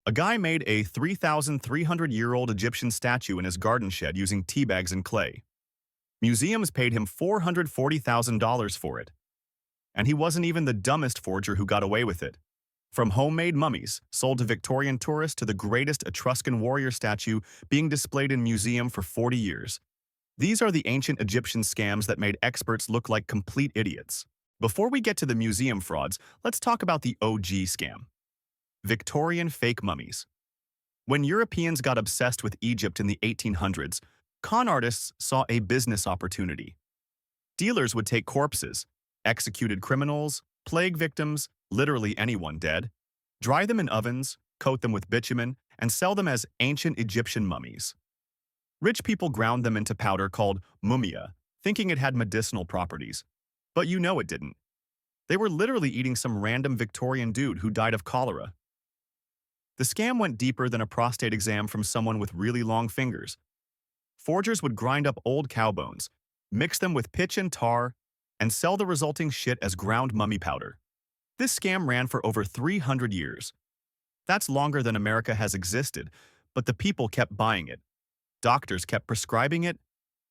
A guy made a 3,300-year-old Egyptian statue in his garden shed using tea bags and clay. Museums paid him $440,000 for it. And he wasn't even the dumbest forger who got away with it. From homemade mummies sold to Victorian tourists to the greatest Etruscan warrior statue being displayed in museum for 40 years. These are the ancient Egyptian scams that made experts look like complete idiots. Before we get to the museum frauds, let's talk about the OG scam. Victorian fake mummies. When Europeans got obsessed with Egypt in the 1800s, con artists saw a business opportunity. Dealers would take corpses, executed criminals, plague victims, literally anyone dead, dry them in ovens, coat them with bitumen, and sell them as ancient Egyptian mummies. Rich people ground them into powder called mumia, thinking it had medicinal properties. But you know it didn't. They were literally eating some random Victorian dude who died of cholera. The scam went deeper than a prostate exam from someone with really long fingers. Forgers would grind up old cow bones, mix them with pitch and tar, and sell the resulting shit as ground mummy powder. This scam ran for over 300 years. That's longer than America has existed, but the people kept buying it. Doctors kept prescribing it,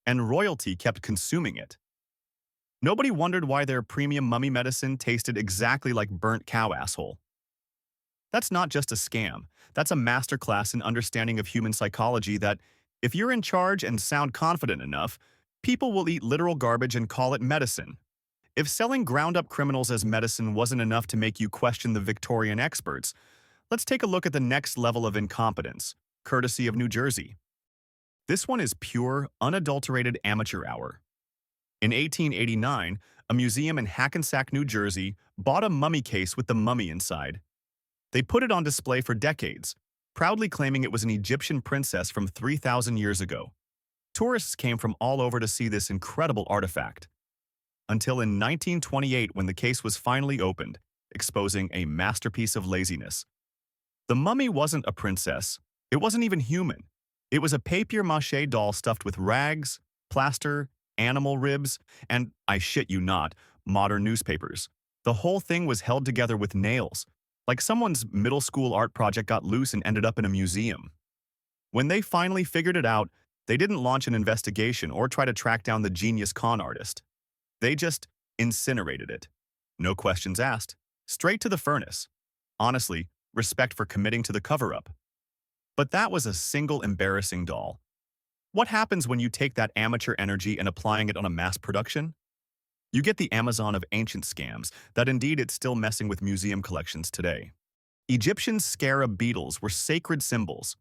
and royalty kept consuming it. Nobody wondered why their premium mummy medicine tasted exactly like burnt cow asshole. That's not just a scam. That's a masterclass in understanding of human psychology that, if you're in charge and sound confident enough, people will eat literal garbage and call it medicine. If selling ground-up criminals as medicine wasn't enough to make you question the Victorian experts, let's take a look at the next level of incompetence, courtesy of New Jersey. This one is pure, unadulterated amateur hour. In 1889, a museum in Hackensack, New Jersey, bought a mummy case with the mummy inside. They put it on display for decades, proudly claiming it was an Egyptian princess from 3,000 years ago. Tourists came from all over to see this incredible artifact. Until in 1928 when the case was finally opened, exposing a masterpiece of laziness. The mummy wasn't a princess. It wasn't even human. It was a papier-mâché doll stuffed with rags, plaster, animal ribs, and, I shit you not, modern newspapers. The whole thing was held together with nails, like someone's middle school art project got loose and ended up in a museum. When they finally figured it out, they didn't launch an investigation or try to track down the genius con artist. They just incinerated it. No questions asked. Straight to the furnace. Honestly, respect for committing to the cover-up. But that was a single embarrassing doll. What happens when you take that amateur energy and applying it on a mass production? You get the Amazon of ancient scams, that indeed it's still messing with museum collections today. Egyptian scarab beetles were sacred symbols.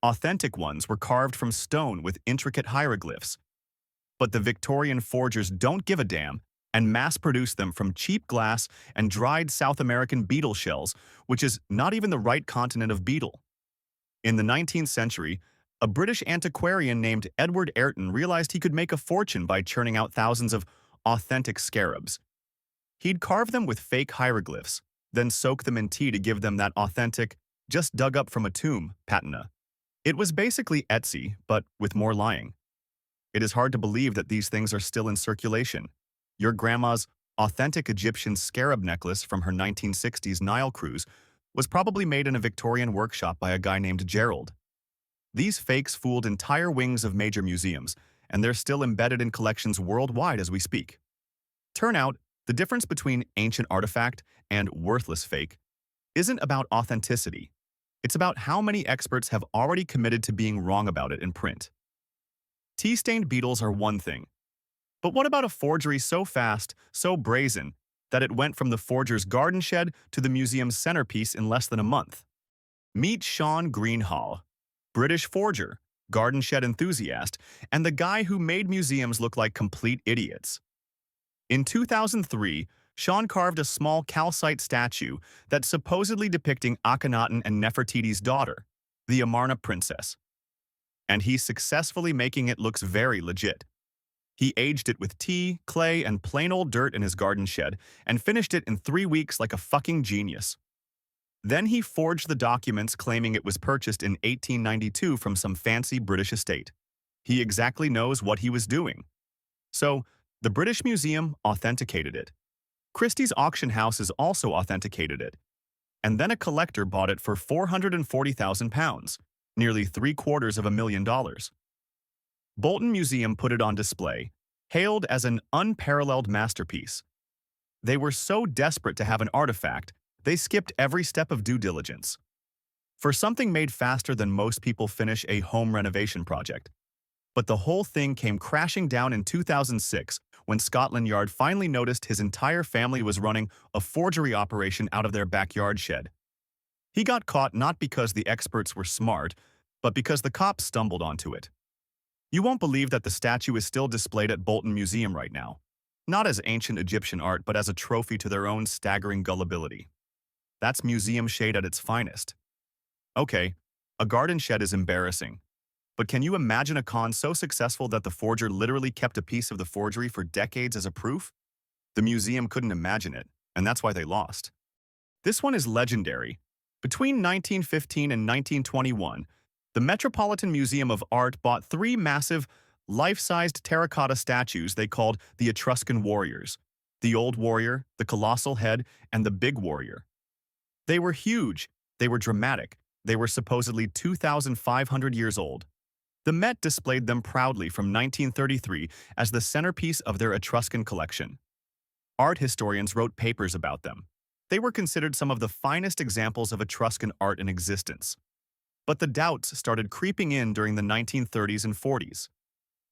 Authentic ones were carved from stone with intricate hieroglyphs. But the Victorian forgers don't give a damn and mass-produce them from cheap glass and dried South American beetle shells, which is not even the right continent of beetle. In the 19th century, a British antiquarian named Edward Ayrton realized he could make a fortune by churning out thousands of authentic scarabs. He'd carve them with fake hieroglyphs, then soak them in tea to give them that authentic, just dug up from a tomb, patina. It was basically Etsy, but with more lying. It is hard to believe that these things are still in circulation. Your grandma's authentic Egyptian scarab necklace from her 1960s Nile cruise was probably made in a Victorian workshop by a guy named Gerald. These fakes fooled entire wings of major museums, and they're still embedded in collections worldwide as we speak. Turn out, the difference between ancient artifact and worthless fake isn't about authenticity. It's about how many experts have already committed to being wrong about it in print. Tea-stained beetles are one thing. But what about a forgery so fast, so brazen, that it went from the forger's garden shed to the museum's centerpiece in less than a month? Meet Sean Greenhalgh, British forger, garden shed enthusiast, and the guy who made museums look like complete idiots. In 2003, Sean carved a small calcite statue that's supposedly depicting Akhenaten and Nefertiti's daughter, the Amarna princess. And he's successfully making it look very legit. He aged it with tea, clay, and plain old dirt in his garden shed and finished it in 3 weeks like a fucking genius. Then he forged the documents claiming it was purchased in 1892 from some fancy British estate. He exactly knows what he was doing. So, the British Museum authenticated it. Christie's auction houses also authenticated it. and then a collector bought it for £440,000, nearly $750,000. Bolton Museum put it on display, hailed as an unparalleled masterpiece. They were so desperate to have an artifact, they skipped every step of due diligence. For something made faster than most people finish a home renovation project. But the whole thing came crashing down in 2006 when Scotland Yard finally noticed his entire family was running a forgery operation out of their backyard shed. He got caught not because the experts were smart, but because the cops stumbled onto it. You won't believe that the statue is still displayed at Bolton Museum right now. Not as ancient Egyptian art, but as a trophy to their own staggering gullibility. That's museum shade at its finest. Okay, a garden shed is embarrassing. But can you imagine a con so successful that the forger literally kept a piece of the forgery for decades as a proof? The museum couldn't imagine it, and that's why they lost. This one is legendary. Between 1915 and 1921, the Metropolitan Museum of Art bought three massive, life-sized terracotta statues they called the Etruscan Warriors: the Old Warrior, the Colossal Head, and the Big Warrior. They were huge, they were dramatic, they were supposedly 2,500 years old. The Met displayed them proudly from 1933 as the centerpiece of their Etruscan collection. Art historians wrote papers about them. They were considered some of the finest examples of Etruscan art in existence. But the doubts started creeping in during the 1930s and 40s.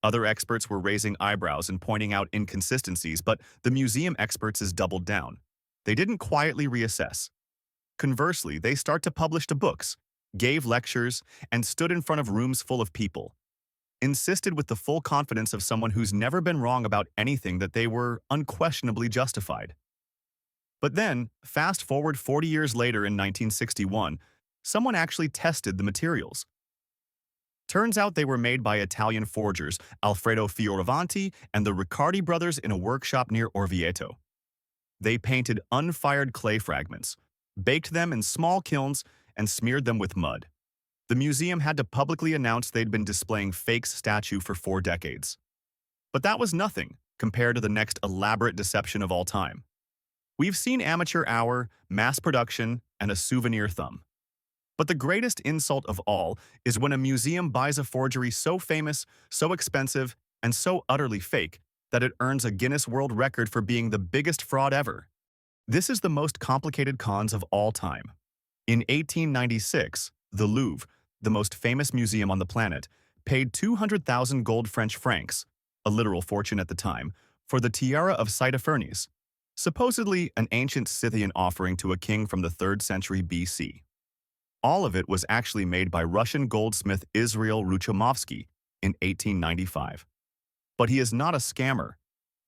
Other experts were raising eyebrows and pointing out inconsistencies, but the museum experts doubled down. They didn't quietly reassess. Conversely, they start to publish the books, gave lectures, and stood in front of rooms full of people. Insisted with the full confidence of someone who's never been wrong about anything that they were unquestionably justified. But then, fast forward 40 years later in 1961, someone actually tested the materials. Turns out they were made by Italian forgers Alfredo Fioravanti and the Riccardi brothers in a workshop near Orvieto. They painted unfired clay fragments, baked them in small kilns, and smeared them with mud. The museum had to publicly announce they'd been displaying Fake's statue for 4 decades. But that was nothing compared to the next elaborate deception of all time. We've seen amateur hour, mass production, and a souvenir thumb. But the greatest insult of all is when a museum buys a forgery so famous, so expensive, and so utterly fake that it earns a Guinness World Record for being the biggest fraud ever. This is the most complicated cons of all time. In 1896, the Louvre, the most famous museum on the planet, paid 200,000 gold French francs, a literal fortune at the time, for the tiara of Saitaphernes, supposedly an ancient Scythian offering to a king from the 3rd century BC. All of it was actually made by Russian goldsmith Israel Ruchomovsky in 1895. But he is not a scammer.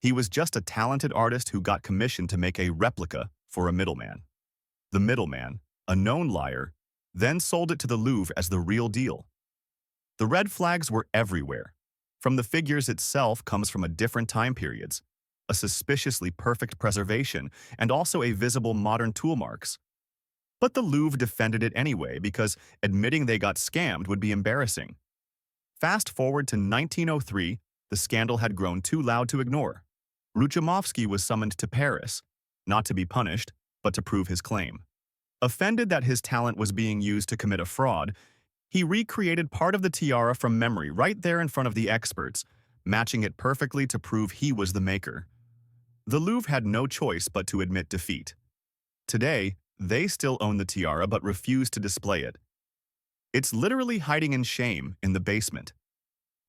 He was just a talented artist who got commissioned to make a replica for a middleman. The middleman, a known liar, then sold it to the Louvre as the real deal. The red flags were everywhere. From the figures itself comes from a different time periods, a suspiciously perfect preservation, and also a visible modern tool marks. But the Louvre defended it anyway because admitting they got scammed would be embarrassing. Fast forward to 1903, the scandal had grown too loud to ignore. Ruchomovsky was summoned to Paris, not to be punished, but to prove his claim. Offended that his talent was being used to commit a fraud, he recreated part of the tiara from memory right there in front of the experts, matching it perfectly to prove he was the maker. The Louvre had no choice but to admit defeat. Today, they still own the tiara but refuse to display it. It's literally hiding in shame in the basement.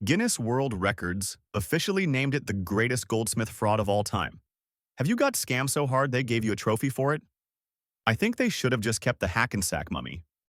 Guinness World Records officially named it the greatest goldsmith fraud of all time. Have you got scammed so hard they gave you a trophy for it? I think they should have just kept the Hackensack mummy.